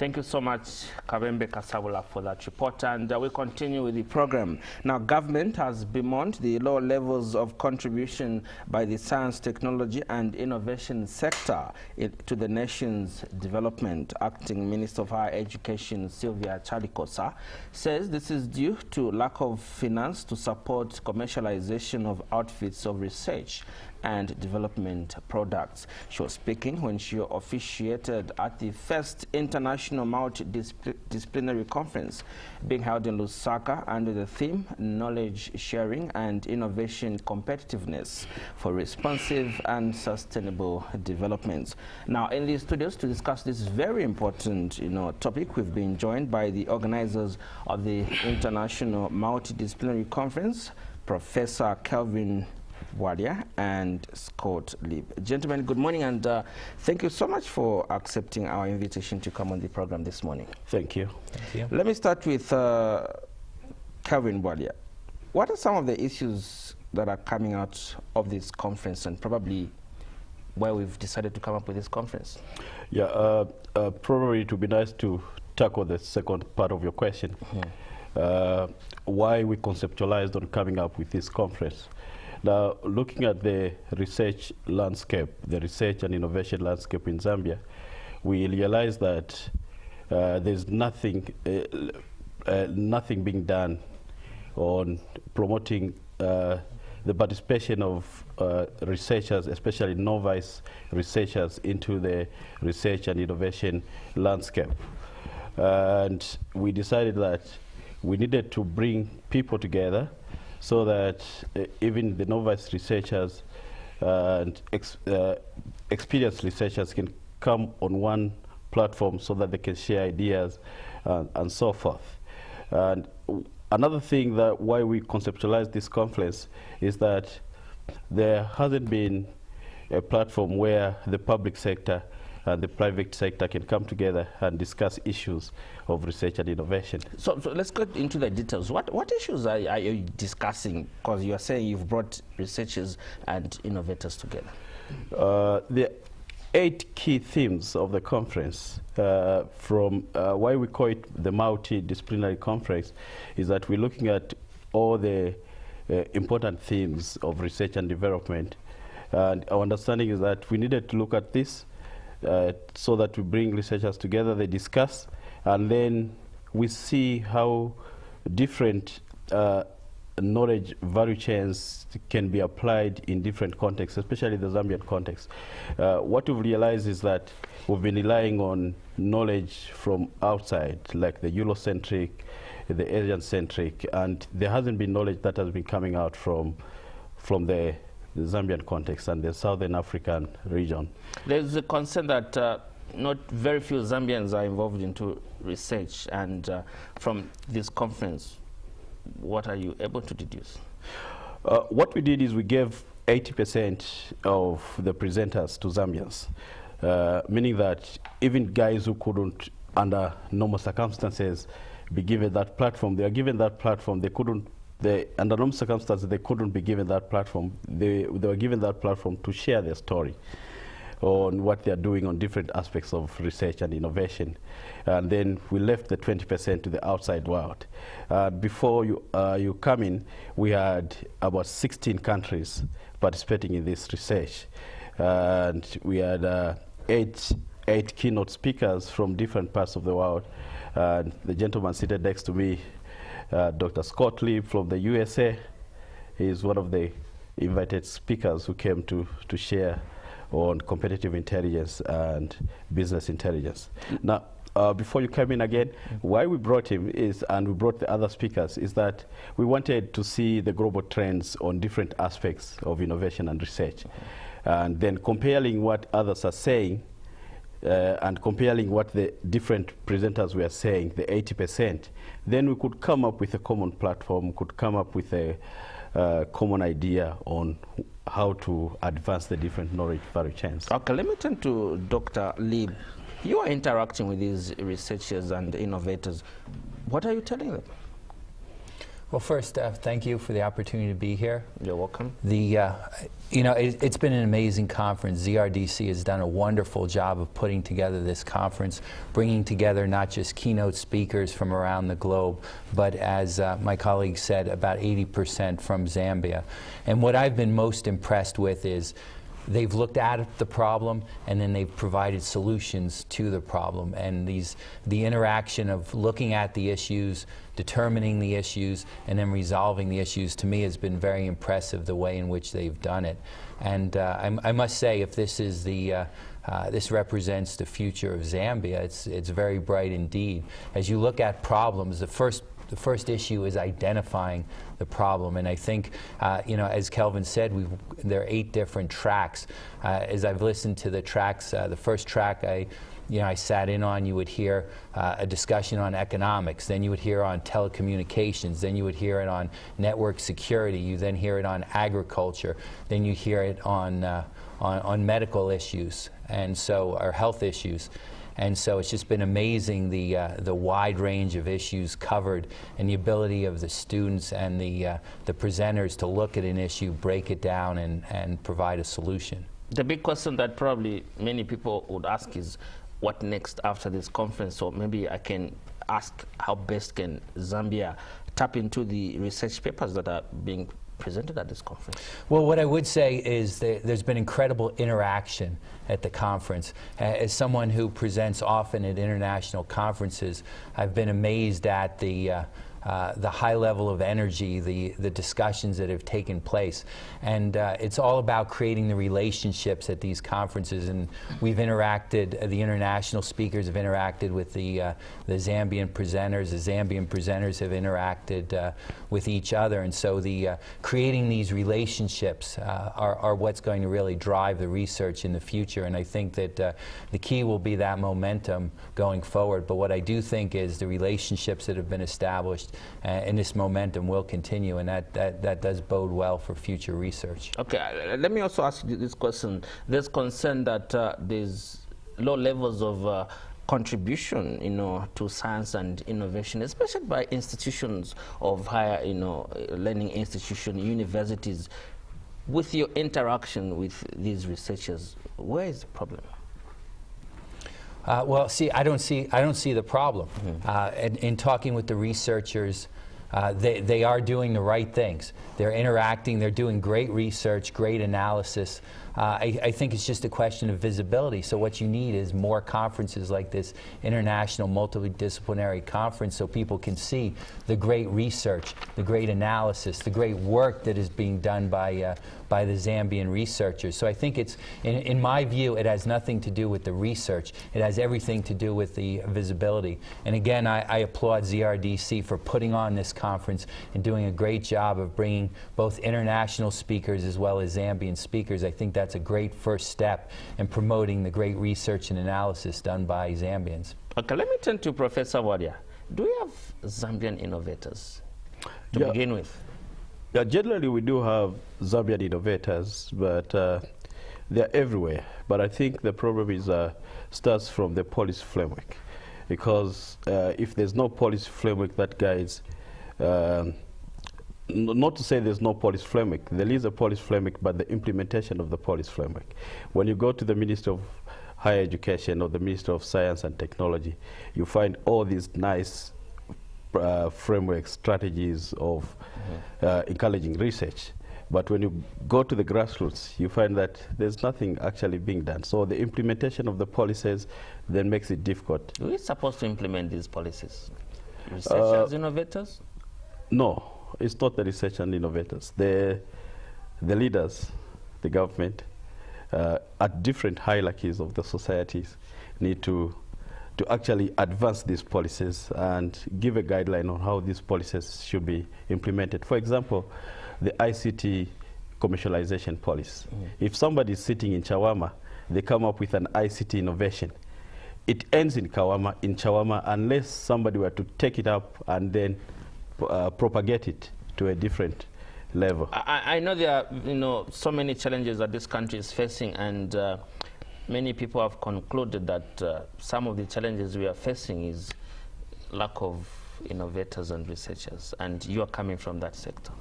Thank you so much, Kavembe Kasabula, for that report. And we continue with the program. Now, government has bemoaned the low levels of contribution by the science, technology, and innovation sector to the nation's development. Acting Minister of Higher Education, Sylvia Chalikosa, says this is due to lack of finance to support commercialization of outfits of research and development products. She was speaking when she officiated at the first International Multi-Disciplinary Conference being held in Lusaka under the theme Knowledge Sharing and Innovation Competitiveness for Responsive and Sustainable Development. Now, in the studios to discuss this very important topic, we've been joined by the organizers of the International Multi-Disciplinary Conference, Professor Kelvin Bwalya and Scott Leeb. Gentlemen, good morning, and thank you so much for accepting our invitation to come on the program this morning. Thank you. Thank you. Let me start with Kelvin Bwalya. What are some of the issues that are coming out of this conference, and probably why we've decided to come up with this conference? Yeah, probably it would be nice to tackle the second part of your question. Why we conceptualized on coming up with this conference. Now, looking at the research landscape, the research and innovation landscape in Zambia, we realized that there's nothing being done on promoting the participation of researchers, especially novice researchers, into the research and innovation landscape. And we decided that we needed to bring people together so that even the novice researchers and experienced researchers can come on one platform so that they can share ideas and so forth. And another thing that why we conceptualized this conference is that there hasn't been a platform where the public sector and the private sector can come together and discuss issues of research and innovation. So let's get into the details. What issues are you discussing? Because you are saying you've brought researchers and innovators together. The 8 key themes of the conference, from why we call it the multidisciplinary conference, is that we're looking at all the important themes of research and development. And our understanding is that we needed to look at this so that we bring researchers together, they discuss, and then we see how different knowledge value chains can be applied in different contexts, especially the Zambian context. What we've realized is that we've been relying on knowledge from outside, like the Eurocentric, the Asian-centric, and there hasn't been knowledge that has been coming out from the Zambian context and the Southern African region. There's a concern that not very few Zambians are involved into research, and from this conference, what are you able to deduce? What we did is we gave 80% of the presenters to Zambians, meaning that even guys who couldn't, under normal circumstances, be given that platform, they are given that platform. They couldn't. Under normal circumstances, they couldn't be given that platform. They were given that platform to share their story on what they are doing on different aspects of research and innovation. And then we left the 20% to the outside world. Before you come in, we had about 16 countries participating in this research. And we had eight keynote speakers from different parts of the world. And the gentleman seated next to me, Dr. Scott Leeb from the USA, is one of the invited speakers who came to share on competitive intelligence and business intelligence. Now, before you come in again, why we brought him is, and we brought the other speakers, is that we wanted to see the global trends on different aspects of innovation and research. And then comparing what others are saying and comparing what the different presenters were saying, the 80%, then we could come up with a common platform, could come up with a common idea on how to advance the different knowledge value chains. Okay, let me turn to Dr. Leeb. You are interacting with these researchers and innovators. What are you telling them? Well, first, thank you for the opportunity to be here. You're welcome. It's been an amazing conference. ZRDC has done a wonderful job of putting together this conference, bringing together not just keynote speakers from around the globe, but as my colleague said, about 80% from Zambia. And what I've been most impressed with is they've looked at the problem and then they've provided solutions to the problem. And the interaction of looking at the issues, determining the issues, and then resolving the issues, to me has been very impressive, the way in which they've done it. And I must say, if this is this represents the future of Zambia, it's very bright indeed. As you look at problems, the first issue is identifying the problem, and I think, as Kelvin said, there are 8 different tracks. As I've listened to the tracks, the first track I sat in on, you would hear a discussion on economics, then you would hear on telecommunications, then you would hear it on network security, you then hear it on agriculture, then you hear it on medical issues, and so, or health issues. And so it's just been amazing, the wide range of issues covered, and the ability of the students and the presenters to look at an issue, break it down, and provide a solution. The big question that probably many people would ask is, what next after this conference? So maybe I can ask, how best can Zambia tap into the research papers that are being presented at this conference? Well, what I would say is that there's been incredible interaction at the conference. As someone who presents often at international conferences, I've been amazed at the high level of energy, the discussions that have taken place. And it's all about creating the relationships at these conferences. And we've interacted, the international speakers have interacted with the Zambian presenters. The Zambian presenters have interacted with each other. And so creating these relationships are what's going to really drive the research in the future. And I think that the key will be that momentum going forward. But what I do think is the relationships that have been established and this momentum will continue, and that does bode well for future research. Okay, let me also ask you this question. There's concern that there's low levels of contribution, to science and innovation, especially by institutions of higher, learning institutions, universities. With your interaction with these researchers, where is the problem? Well, see, I don't see the problem. In talking with the researchers, they are doing the right things. They're interacting. They're doing great research, great analysis. I think it's just a question of visibility. So what you need is more conferences like this international multidisciplinary conference, so people can see the great research, the great analysis, the great work that is being done by the Zambian researchers. So I think it's, in my view, it has nothing to do with the research. It has everything to do with the visibility. And again, I applaud ZRDC for putting on this conference and doing a great job of bringing both international speakers as well as Zambian speakers. I think that's a great first step in promoting the great research and analysis done by Zambians. Okay, let me turn to Professor Bwalya. Do we have Zambian innovators to begin with? Yeah, generally we do have Zambian innovators, but they're everywhere. But I think the problem is starts from the policy framework, because if there's no policy framework that guides, not to say there's no policy framework, there is a policy framework, but the implementation of the policy framework. When you go to the Ministry of Higher Education or the Ministry of Science and Technology, you find all these nice framework strategies of encouraging research. But when you go to the grassroots, you find that there's nothing actually being done. So the implementation of the policies then makes it difficult. Who is supposed to implement these policies? Researchers, innovators? No, it's not the research and innovators. The leaders, the government, at different hierarchies of the societies need to actually advance these policies and give a guideline on how these policies should be implemented. For example, the ICT commercialization policy. If somebody is sitting in Chawama, they come up with an ICT innovation. It ends in Chawama unless somebody were to take it up and then propagate it to a different level. I know there are so many challenges that this country is facing, and many people have concluded that some of the challenges we are facing is lack of innovators and researchers, and you are coming from that sector?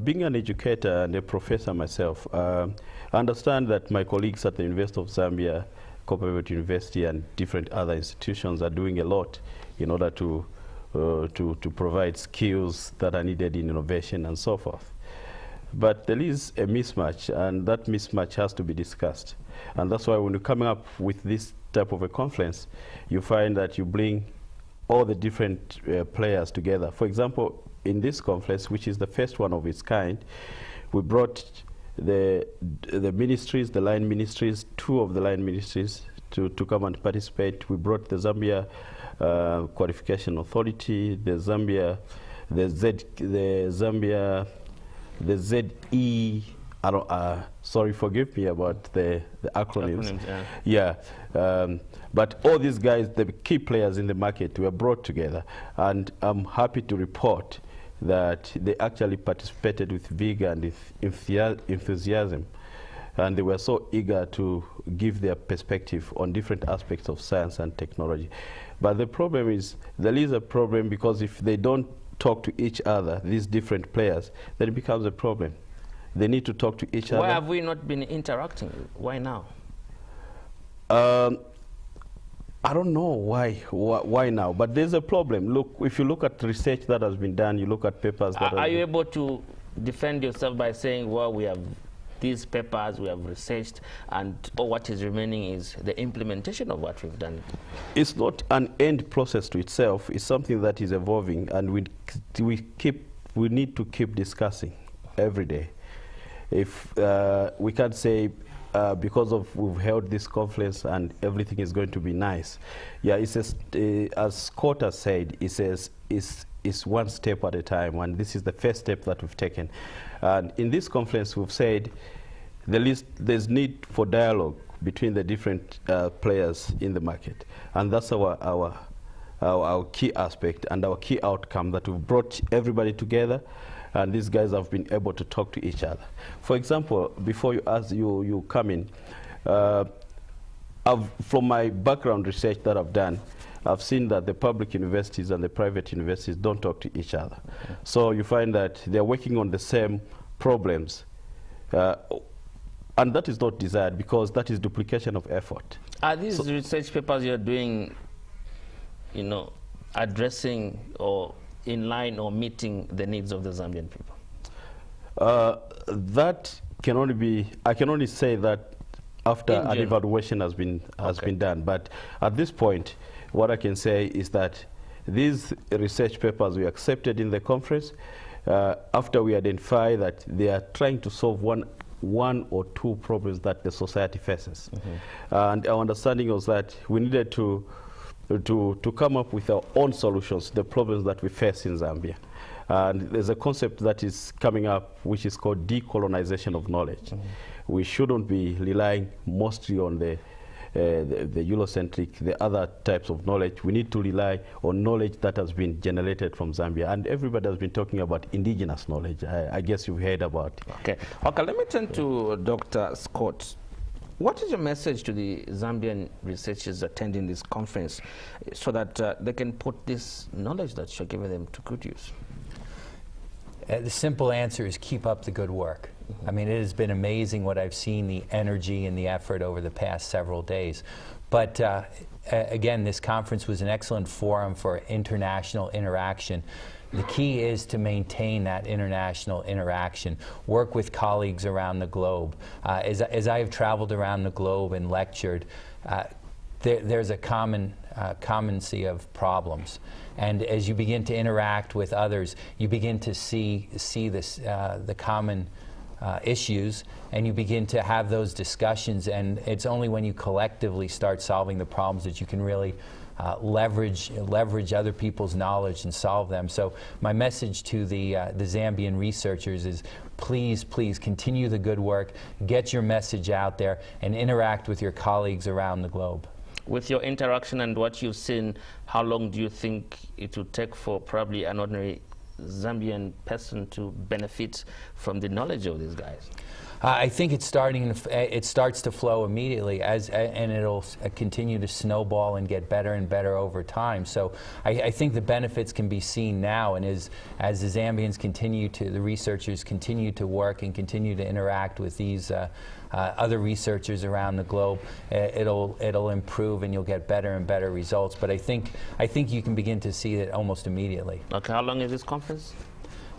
Being an educator and a professor myself, I understand that my colleagues at the University of Zambia, Copperfield University, and different other institutions are doing a lot in order to provide skills that are needed in innovation and so forth. But there is a mismatch, and that mismatch has to be discussed. And that's why when you're coming up with this type of a conference, you find that you bring all the different players together. For example, in this conference, which is the first one of its kind, we brought the ministries, the line ministries, 2 of the line ministries to come and participate. We brought the Zambia Qualification Authority, the Zambia, the ZE, sorry, forgive me about the acronyms. Yeah. But all these guys, the key players in the market, were brought together. And I'm happy to report that they actually participated with vigor and enthusiasm. And they were so eager to give their perspective on different aspects of science and technology. But the problem is, there is a problem, because if they don't talk to each other, these different players, then it becomes a problem. They need to talk to each other. Why have we not been interacting? Why now? I don't know why now, but there's a problem. Look, if you look at research that has been done, you look at papers that are you able to defend yourself by saying, well, we have these papers, we have researched, and what is remaining is the implementation of what we've done? It's not an end process to itself. It's something that is evolving, and we need to keep discussing every day. If we can't say because we've held this conference and everything is going to be nice. Yeah, it's as Scott has said, it says it's one step at a time, and this is the first step that we've taken. And in this conference, we've said there's need for dialogue between the different players in the market, and that's our key aspect and our key outcome, that we've brought everybody together, and these guys have been able to talk to each other. For example, before you come in, from my background research that I've done, I've seen that the public universities and the private universities don't talk to each other. Okay. So you find that they're working on the same problems, and that is not desired, because that is duplication of effort. Are these research papers you're doing, addressing or in line or meeting the needs of the Zambian people? That can only be, I can only say that after an evaluation has been done. But at this point, what I can say is that these research papers we accepted in the conference, after we identify that they are trying to solve one or two problems that the society faces. Mm-hmm. And our understanding was that we needed to come up with our own solutions to the problems that we face in Zambia. And there's a concept that is coming up which is called decolonization of knowledge. Mm-hmm. We shouldn't be relying mostly on the Eurocentric, the other types of knowledge. We need to rely on knowledge that has been generated from Zambia. And everybody has been talking about indigenous knowledge. I guess you've heard about it. Okay, let me turn to Dr. Scott. What is your message to the Zambian researchers attending this conference so that they can put this knowledge that you're giving them to good use? The simple answer is keep up the good work. Mm-hmm. I mean, it has been amazing what I've seen, the energy and the effort over the past several days. But again, this conference was an excellent forum for international interaction. The key is to maintain that international interaction, work with colleagues around the globe. As I have traveled around the globe and lectured, there's a commoncy of problems. And as you begin to interact with others, you begin to see this, the common issues, and you begin to have those discussions. And it's only when you collectively start solving the problems that you can really leverage other people's knowledge and solve them. So my message to the Zambian researchers is please continue the good work, get your message out there, and interact with your colleagues around the globe. With your interaction and what you've seen, how long do you think it would take for probably an ordinary Zambian person to benefit from the knowledge of these guys? I think it's starting. It starts to flow immediately, and it'll continue to snowball and get better and better over time. So I think the benefits can be seen now, and as the Zambians the researchers continue to work and continue to interact with these other researchers around the globe, it'll improve, and you'll get better and better results. But I think you can begin to see it almost immediately. Okay, how long is this conference?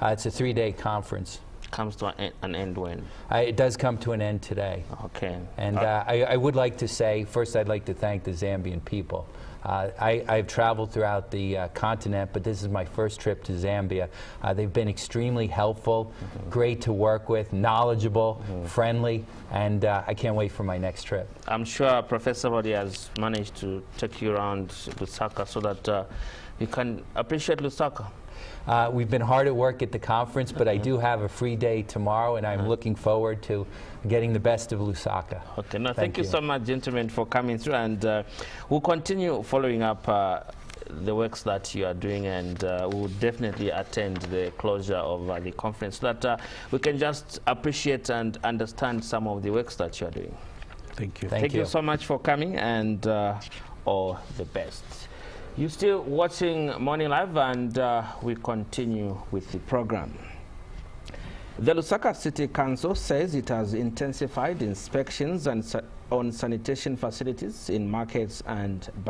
It's a 3-day conference. Comes to an end when? It does come to an end today. Okay. And I would like to say, first I'd like to thank the Zambian people. I've traveled throughout the continent, but this is my first trip to Zambia. They've been extremely helpful, great to work with, knowledgeable, friendly, and I can't wait for my next trip. I'm sure Professor Bwalya has managed to take you around Lusaka so that you can appreciate Lusaka. We've been hard at work at the conference, but I do have a free day tomorrow, and I'm looking forward to getting the best of Lusaka. Okay, no, thank you so much, gentlemen, for coming through, and we'll continue following up the works that you are doing, and we'll definitely attend the closure of the conference so that we can just appreciate and understand some of the works that you are doing. Thank you. Thank you so much for coming, and all the best. You're still watching Morning Live, and we continue with the program. The Lusaka City Council says it has intensified inspections on sanitation facilities in markets and bars.